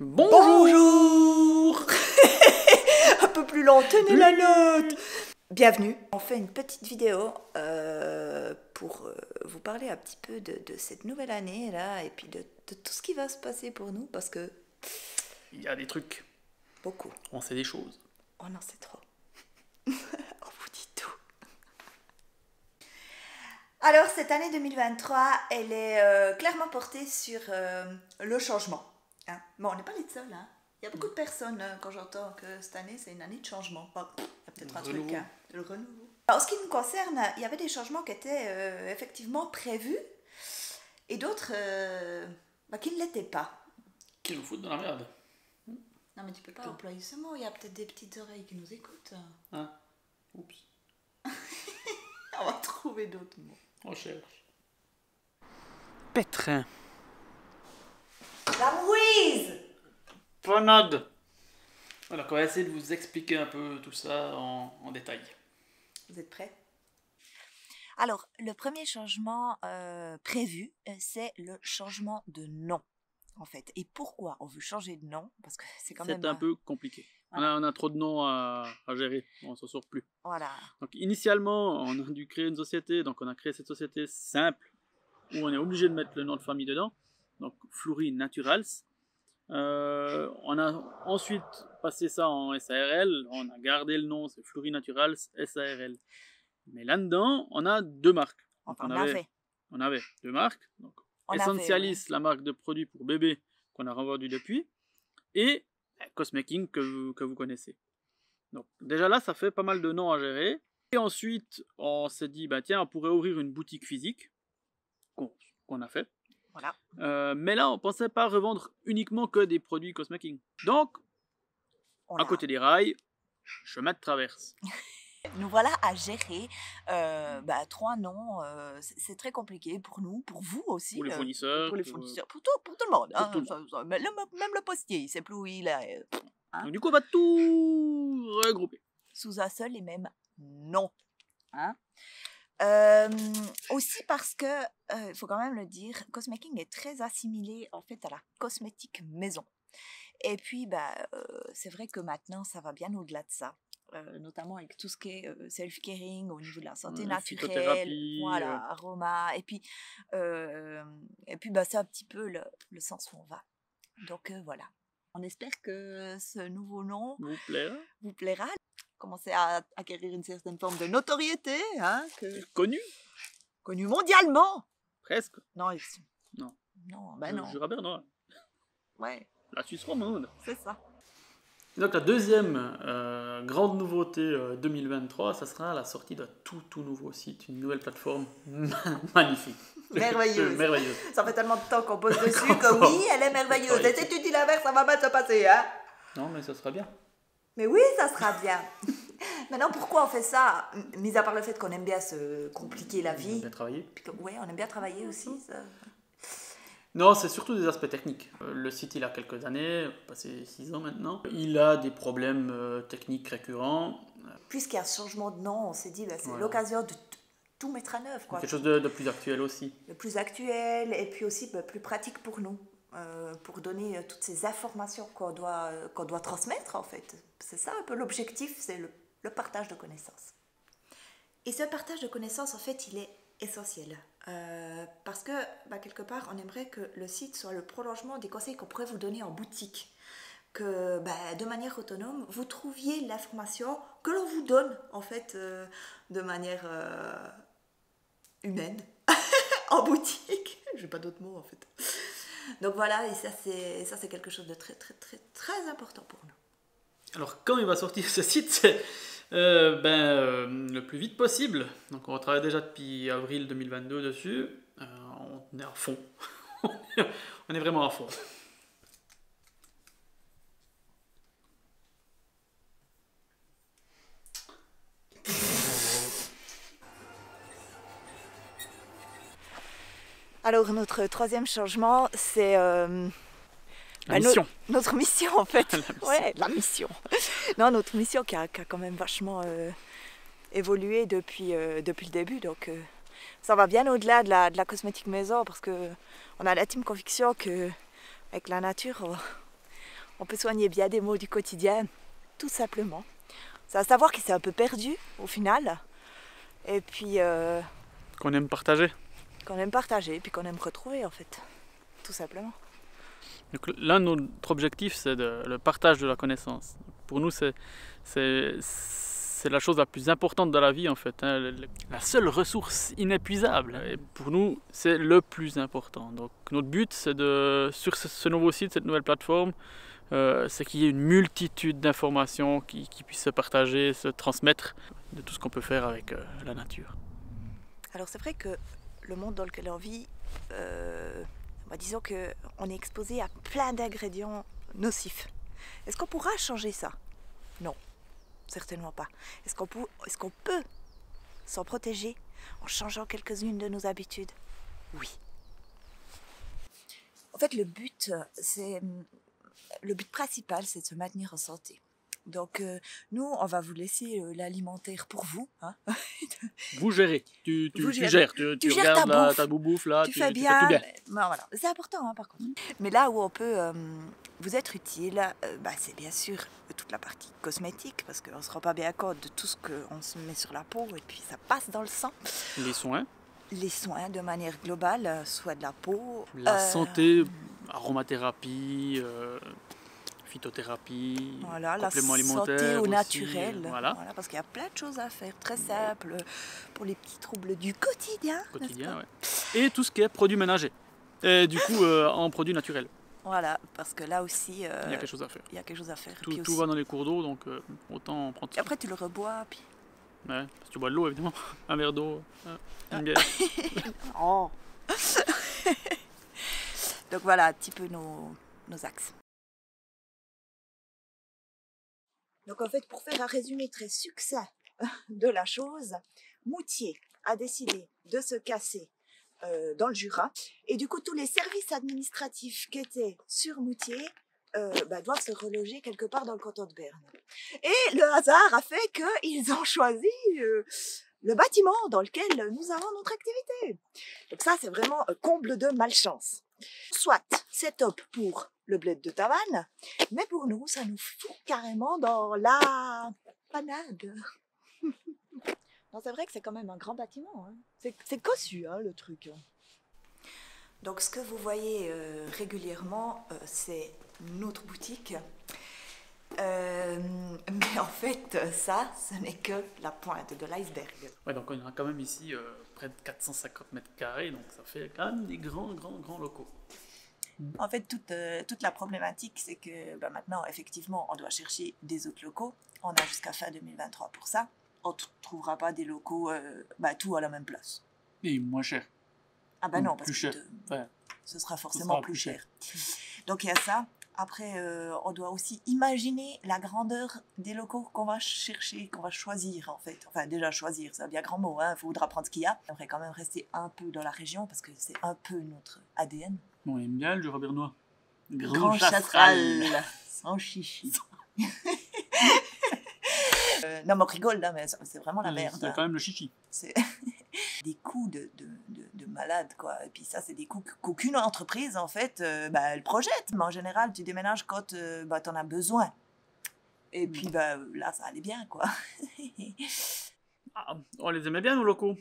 Bonjour. Un peu plus lent, tenez la note. Bienvenue. On fait une petite vidéo pour vous parler un petit peu de cette nouvelle année là et puis de tout ce qui va se passer pour nous parce que Il y a des trucs. beaucoup. On sait des choses. On en sait trop. On vous dit tout. Alors cette année 2023, elle est clairement portée sur le changement. Hein. Bon, on n'est pas les seuls. Hein. Il y a beaucoup de personnes quand j'entends que cette année c'est une année de changement. Enfin, il y a peut-être un truc, hein, le renouveau. En ce qui nous concerne, il y avait des changements qui étaient effectivement prévus et d'autres qui ne l'étaient pas. Qui nous foutent dans la merde. Non mais tu peux pas employer ce mot, il y a peut-être des petites oreilles qui nous écoutent. Hein? Oups. On va trouver d'autres mots. On cherche. Pétrin. La mouise. Panade. Alors, on va essayer de vous expliquer un peu tout ça en détail. Vous êtes prêts? Alors, le premier changement prévu, c'est le changement de nom, en fait. Et pourquoi on veut changer de nom? Parce que c'est quand même... C'est un peu compliqué. Voilà. On a trop de noms à gérer, on s'en sort plus. Voilà. Donc, initialement, on a dû créer une société. Donc, on a créé cette société simple où on est obligé de mettre le nom de famille dedans. Donc, Fleury Naturals. On a ensuite passé ça en SARL, on a gardé le nom, c'est Fleury Naturals SARL. Mais là-dedans, on a deux marques. Enfin, on avait deux marques. Donc, Essentialis, la marque de produits pour bébés qu'on a revendu depuis, et Cosmaking que vous connaissez. Donc déjà là, ça fait pas mal de noms à gérer. Et ensuite, on s'est dit, bah tiens, on pourrait ouvrir une boutique physique, qu'on a fait. Voilà. Mais là, on pensait pas revendre uniquement que des produits Cosmaking. Donc, à côté des rails, chemin de traverse. Nous voilà à gérer 3 noms. C'est très compliqué pour nous, pour vous aussi. Pour les fournisseurs. Pour tout le monde. Hein, même le postier, il sait plus où il est. Hein. Donc, du coup, on va tout regrouper. Sous un seul et même nom. Hein. Aussi parce que, il faut quand même le dire, Cosmaking est très assimilé en fait à la cosmétique maison. Et puis, c'est vrai que maintenant, ça va bien au-delà de ça. Notamment avec tout ce qui est self-caring au niveau de la santé naturelle, voilà, aroma, et puis c'est un petit peu le sens où on va. Donc voilà, on espère que ce nouveau nom vous plaira. Commencez à acquérir une certaine forme de notoriété, hein, connu mondialement. Presque. Non, ici. Non. Non, non. Jura bernois. Ouais. La Suisse romande. C'est ça. Donc la deuxième grande nouveauté 2023, ça sera la sortie d'un tout nouveau site, une nouvelle plateforme magnifique. Merveilleuse. Merveilleuse. Ça fait tellement de temps qu'on pose dessus que oui, elle est merveilleuse. Et si tu dis l'inverse, ça va mal se passer, hein? Non, mais ça sera bien. Mais oui, ça sera bien. Maintenant, pourquoi on fait ça? Mis à part le fait qu'on aime bien se compliquer la vie. On aime bien travailler. Oui, on aime bien travailler aussi. Ça. Non, c'est surtout des aspects techniques. Le site, il a quelques années, passé 6 ans maintenant. Il a des problèmes techniques récurrents. Puisqu'il y a un changement de nom, on s'est dit c'est l'occasion de tout mettre à neuf. Quoi. Quelque chose de plus actuel aussi. De plus actuel et puis aussi plus pratique pour nous. Pour donner toutes ces informations qu'on doit transmettre en fait. C'est ça un peu l'objectif, c'est le partage de connaissances. Et ce partage de connaissances en fait il est essentiel. Parce que quelque part on aimerait que le site soit le prolongement des conseils qu'on pourrait vous donner en boutique. Que de manière autonome vous trouviez l'information que l'on vous donne en fait de manière humaine en boutique. J'ai pas d'autres mots en fait. Donc voilà, et ça c'est quelque chose de très très très très important pour nous. Alors quand il va sortir ce site, c'est le plus vite possible. Donc on travaille déjà depuis avril 2022 dessus. On est à fond. On est vraiment à fond. Alors notre troisième changement, c'est la mission. Notre mission en fait. La mission. Non, notre mission qui a quand même vachement évolué depuis le début. Donc ça va bien au-delà de la cosmétique maison parce que on a l'intime conviction que avec la nature, On peut soigner bien des maux du quotidien, tout simplement. C'est à savoir qu'il s'est un peu perdu au final. Et puis Qu'on aime partager. qu'on aime partager, et puis qu'on aime retrouver en fait. Tout simplement. Donc, l'un de notre objectif, c'est le partage de la connaissance. Pour nous, c'est la chose la plus importante de la vie en fait. Hein. La seule ressource inépuisable. Et pour nous, c'est le plus important. Donc notre but, c'est sur ce nouveau site, cette nouvelle plateforme, c'est qu'il y ait une multitude d'informations qui puissent se partager, se transmettre de tout ce qu'on peut faire avec la nature. Alors c'est vrai que le monde dans lequel on vit, disons qu'on est exposé à plein d'ingrédients nocifs. Est-ce qu'on pourra changer ça? Non, certainement pas. Est-ce qu'on peut s'en protéger en changeant quelques-unes de nos habitudes? Oui. En fait, le but principal, c'est de se maintenir en santé. Donc, nous, on va vous laisser l'alimentaire pour vous. Hein. Vous gérez. Tu gères. gères. Tu gères regardes ta boubouffe là. Tu fais tu bien. fais tout bien. Ben, voilà. C'est important, hein, par contre. Mais là où on peut vous être utile, c'est bien sûr toute la partie cosmétique, parce qu'on ne se rend pas bien compte de tout ce qu'on se met sur la peau, et puis ça passe dans le sang. Les soins. Les soins de manière globale, soit de la peau. La santé, aromathérapie, phytothérapie, voilà, compléments la alimentaires santé au aussi, naturel. voilà. Parce qu'il y a plein de choses à faire, très simples, pour les petits troubles du quotidien. Ouais. Et tout ce qui est produits ménagers. Et du coup, en produits naturels. Voilà, parce que là aussi, il y a quelque chose à faire. Il y a quelque chose à faire. Tout va dans les cours d'eau, donc autant en prendre. Et après, tu le rebois, puis... Ouais, si tu bois de l'eau, évidemment. Un verre d'eau, une bière. Oh. Donc voilà un petit peu nos axes. Donc en fait, pour faire un résumé très succinct de la chose, Moutier a décidé de se casser dans le Jura. Et du coup, tous les services administratifs qui étaient sur Moutier doivent se reloger quelque part dans le canton de Berne. Et le hasard a fait qu'ils ont choisi le bâtiment dans lequel nous avons notre activité. Donc ça, c'est vraiment un comble de malchance. Soit c'est top pour le bled de Tavannes, mais pour nous, ça nous fout carrément dans la panade. Non, c'est vrai que c'est quand même un grand bâtiment. Hein. C'est cossu, hein, le truc. Donc ce que vous voyez régulièrement, c'est notre boutique. Mais en fait, ça, ce n'est que la pointe de l'iceberg. Ouais, donc on a quand même ici près de 450 mètres carrés, donc ça fait quand même des grands locaux. En fait, toute la problématique, c'est que maintenant, effectivement, on doit chercher des autres locaux. On a jusqu'à fin 2023 pour ça. On ne trouvera pas des locaux tout à la même place. Et moins cher. Ah ben non, parce plus cher. Ce sera forcément plus cher. Donc il y a ça. Après, on doit aussi imaginer la grandeur des locaux qu'on va chercher, qu'on va choisir en fait. Enfin déjà choisir, c'est un bien grand mot, hein. Il faudra prendre ce qu'il y a. On devrait quand même rester un peu dans la région parce que c'est un peu notre ADN. On aime bien le Jura bernois. Grand Chastral, sans chichi. Non mais on rigole là, mais c'est vraiment la merde. C'est quand même le chichi. C'est des coûts de malade quoi. Et puis ça, c'est des coûts qu'aucune entreprise en fait elle projette. Mais en général, tu déménages quand t'en as besoin. Et puis là, ça allait bien quoi. On les aimait bien nos locaux.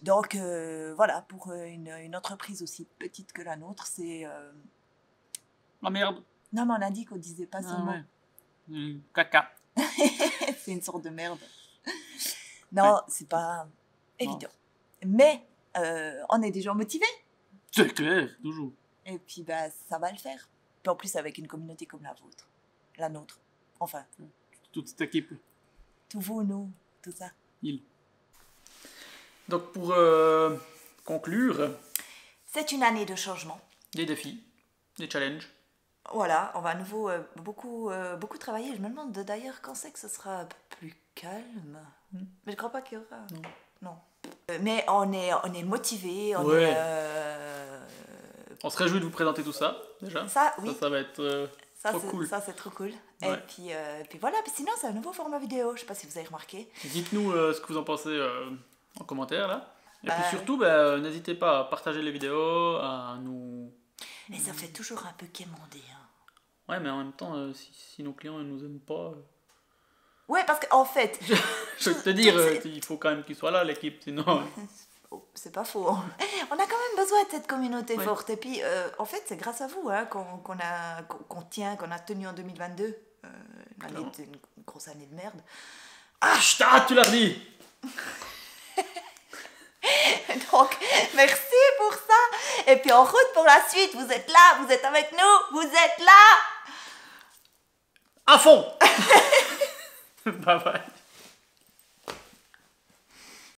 Donc voilà, pour une entreprise aussi petite que la nôtre, c'est... La merde. Non, mais on a dit qu'on disait pas ce mot. Ouais. Caca. C'est une sorte de merde. Non, ouais. C'est pas évident. Mais on est des gens motivés. C'est clair, toujours. Et puis ça va le faire. Puis en plus avec une communauté comme la vôtre. La nôtre. Enfin. Toute cette équipe. Tout vous, nous, tout ça. Donc pour conclure... C'est une année de changement. Des défis, des challenges. Voilà, on va à nouveau beaucoup travailler. Je me demande d'ailleurs quand c'est que ce sera un peu plus calme. Mais je ne crois pas qu'il y aura. Non. Mais on est motivés. On se réjouit de vous présenter tout ça, déjà. Ça, oui. Ça va être Ça, trop cool. Ça, c'est trop cool. Ouais. Et puis voilà, puis sinon, c'est un nouveau format vidéo. Je sais pas si vous avez remarqué. Dites-nous ce que vous en pensez en commentaire là. Et Bah, puis surtout, n'hésitez pas à partager les vidéos, à nous... Et ça fait toujours un peu quémander. Hein. Ouais, mais en même temps, si nos clients ne nous aiment pas... Ouais, parce qu'en fait... Je vais te dire, il faut quand même qu'ils soient là, l'équipe, sinon... Oh, c'est pas faux. On a quand même besoin de cette communauté Ouais. forte. Et puis, en fait, c'est grâce à vous hein, qu'on a tenu en 2022. Une grosse année de merde. Ah, tu l'as dit. Donc, merci pour ça. Et puis, en route pour la suite. Vous êtes là, vous êtes avec nous, vous êtes là. À fond. Bye bye.